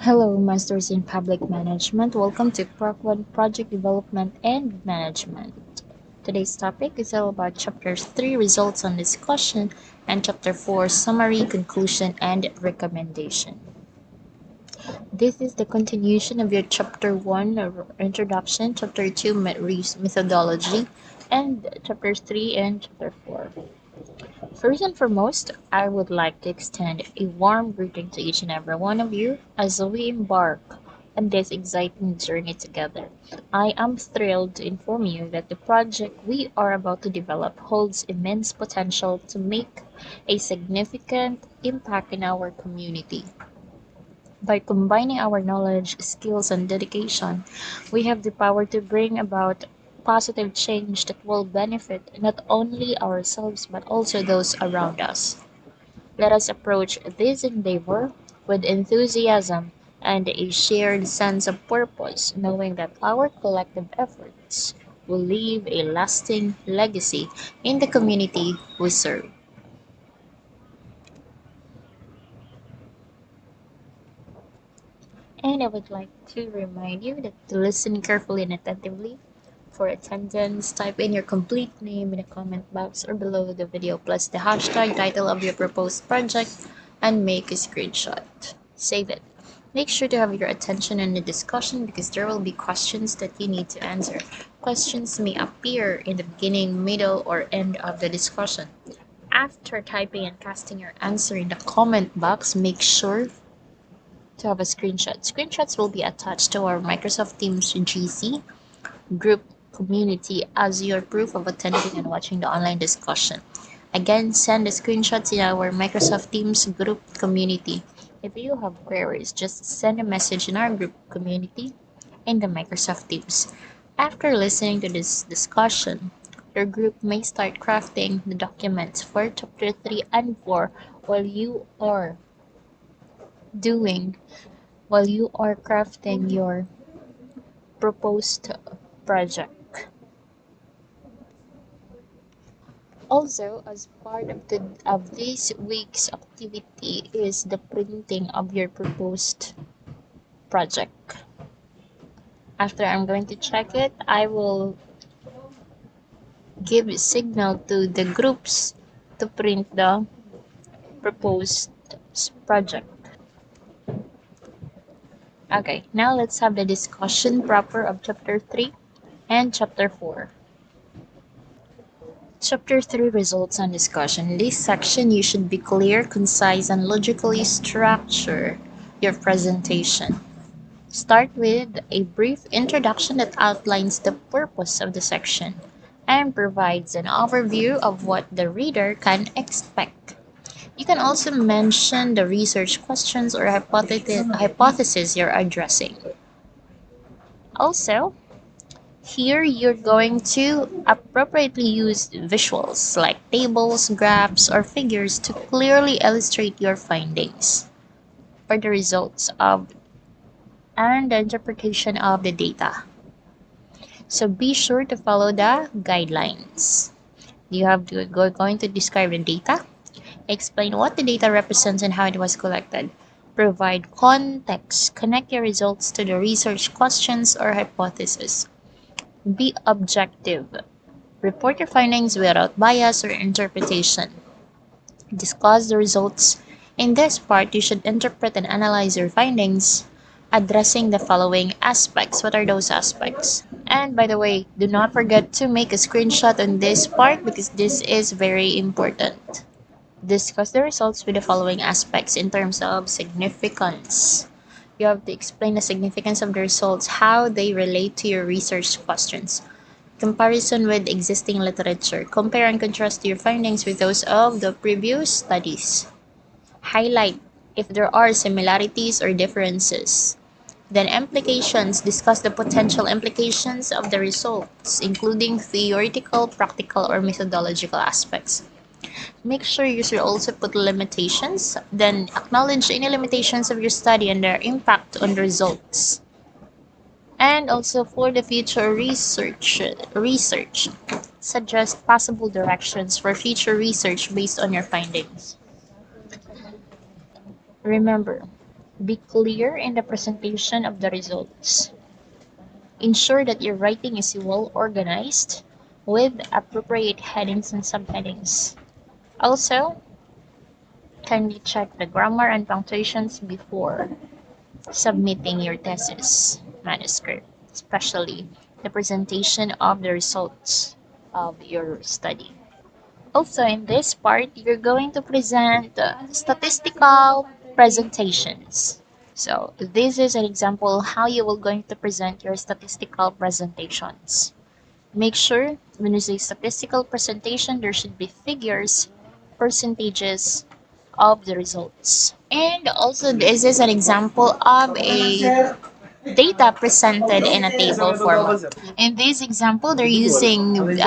Hello, Masters in Public Management. Welcome to PRAC I Project Development and Management. Today's topic is all about Chapter 3 Results on Discussion and Chapter 4 Summary, Conclusion, and Recommendation. This is the continuation of your Chapter 1 Introduction, Chapter 2 Methodology, and Chapter 3 and Chapter 4. First and foremost, I would like to extend a warm greeting to each and every one of you as we embark on this exciting journey together. I am thrilled to inform you that the project we are about to develop holds immense potential to make a significant impact in our community. By combining our knowledge, skills, and dedication, we have the power to bring about positive change that will benefit not only ourselves but also those around us. Let us approach this endeavor with enthusiasm and a shared sense of purpose, knowing that our collective efforts will leave a lasting legacy in the community we serve. And I would like to remind you that to listen carefully and attentively. For attendance, type in your complete name in the comment box or below the video plus the hashtag title of your proposed project and make a screenshot. Save it. Make sure to have your attention in the discussion because there will be questions that you need to answer. Questions may appear in the beginning, middle, or end of the discussion. After typing and casting your answer in the comment box, make sure to have a screenshot. Screenshots will be attached to our Microsoft Teams GC group community as your proof of attending and watching the online discussion. Again, send the screenshots in our Microsoft Teams group community. If you have queries, just send a message in our group community in the Microsoft Teams. After listening to this discussion, your group may start crafting the documents for chapter 3 and 4 while you are doing while you are crafting your proposed project. Also, as part of this week's activity is the printing of your proposed project. After I'm going to check it, I will give a signal to the groups to print the proposed project. Okay, now let's have the discussion proper of chapter 3 and chapter 4. Chapter 3 Results and Discussion. In this section, you should be clear, concise, and logically structure your presentation. Start with a brief introduction that outlines the purpose of the section and provides an overview of what the reader can expect. You can also mention the research questions or hypothesis you're addressing. Also, here you're going to appropriately use visuals like tables, graphs, or figures to clearly illustrate your findings or the results of and the interpretation of the data. So be sure to follow the guidelines. You have to going to describe the data, explain what the data represents and how it was collected, provide context, connect your results to the research questions or hypothesis. Be objective. Report your findings without bias or interpretation. Discuss the results. In this part, you should interpret and analyze your findings, addressing the following aspects. What are those aspects? And by the way, do not forget to make a screenshot on this part because this is very important. Discuss the results with the following aspects in terms of significance. You have to explain the significance of the results, how they relate to your research questions. Comparison with existing literature. Compare and contrast your findings with those of the previous studies. Highlight if there are similarities or differences. Then implications. Discuss the potential implications of the results, including theoretical, practical, or methodological aspects. Make sure you should also put limitations, then acknowledge any limitations of your study and their impact on the results. And also for the future research, suggest possible directions for future research based on your findings. Remember, Be clear in the presentation of the results. Ensure that your writing is well organized with appropriate headings and subheadings. Also, kindly check the grammar and punctuations before submitting your thesis manuscript, especially the presentation of the results of your study. Also, in this part, you're going to present statistical presentations. So, this is an example how you will going to present your statistical presentations. Make sure when you say statistical presentation, there should be figures, percentages of the results. And also, this is an example of a data presented in a table format. In this example, they're using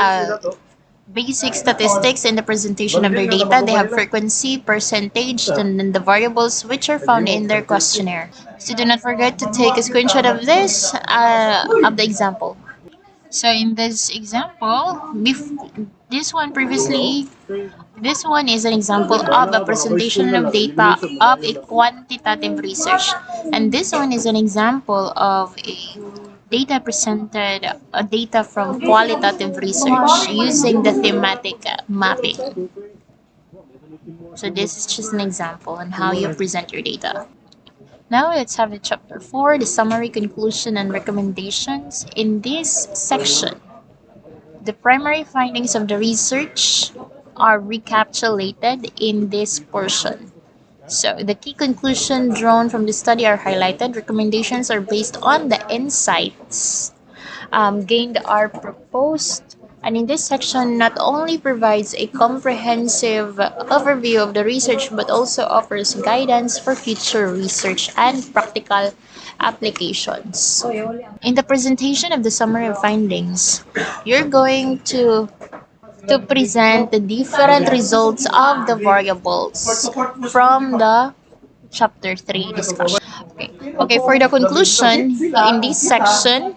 basic statistics in the presentation of their data. They have frequency, percentage, and then the variables which are found in their questionnaire. So do not forget to take a screenshot of this, of the example. So in this example, this one previously, this one is an example of a presentation of data of a quantitative research. And this one is an example of a data presented, data from qualitative research using the thematic mapping. So this is just an example on how you present your data. Now let's have the chapter 4, the summary, conclusion, and recommendations. In this section, the primary findings of the research are recapitulated in this portion. So the key conclusions drawn from the study are highlighted. Recommendations are based on the insights gained are proposed. And in this section, not only provides a comprehensive overview of the research, but also offers guidance for future research and practical applications. In the presentation of the summary of findings, you're going to present the different results of the variables from the chapter 3 discussion. Okay, for the conclusion, in this section,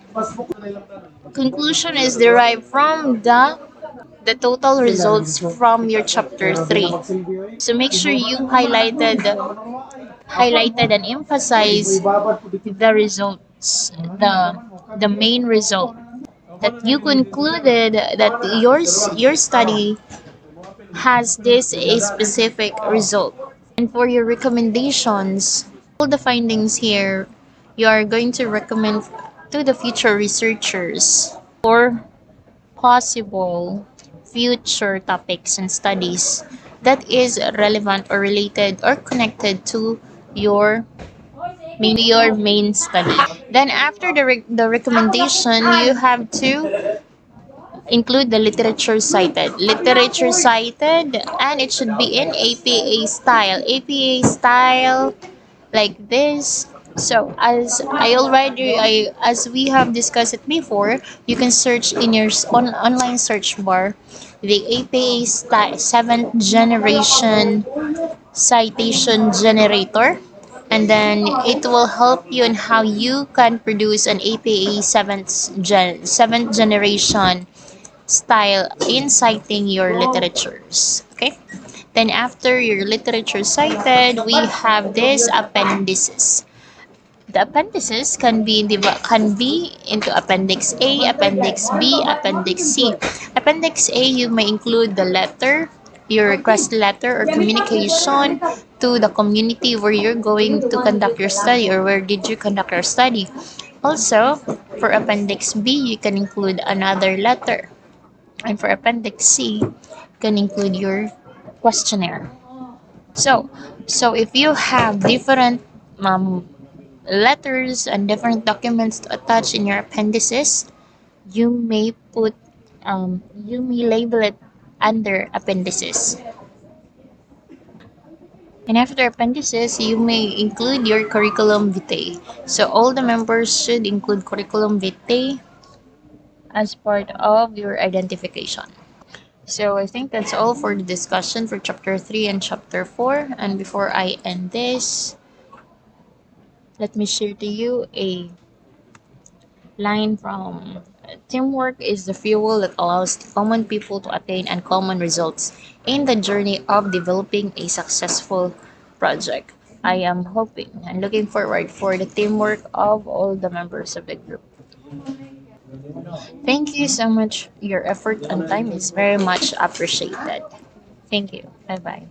conclusion is derived from the total results from your chapter 3. So make sure you highlighted and emphasize the results, the main result that you concluded that your study has this a specific result. And for your recommendations, all the findings here, you are going to recommend to the future researchers for possible future topics and studies that is relevant or related or connected to your main study. Then after the recommendation, you have to include the literature cited. Literature cited, and it should be in APA style. APA style like this. So as we have discussed it before, you can search in your online search bar the APA style 7th generation citation generator, and then it will help you on how you can produce an APA 7th generation style in citing your literatures. Okay? Then after your literature cited, we have this appendices. The appendices can be into Appendix A, Appendix B, Appendix C. Appendix A, you may include the letter, your request letter or communication to the community where you're going to conduct your study or where did you conduct your study. Also, for Appendix B, you can include another letter. And for Appendix C, you can include your questionnaire. So if you have different letters and different documents to attach in your appendices, you may you may label it under appendices. And after appendices, you may include your curriculum vitae. So all the members should include curriculum vitae as part of your identification. So I think that's all for the discussion for chapter 3 and chapter 4. And before I end this, let me share to you a line from teamwork is the fuel that allows common people to attain uncommon results in the journey of developing a successful project. I am hoping and looking forward for the teamwork of all the members of the group. Thank you so much. Your effort and time is very much appreciated. Thank you. Bye bye.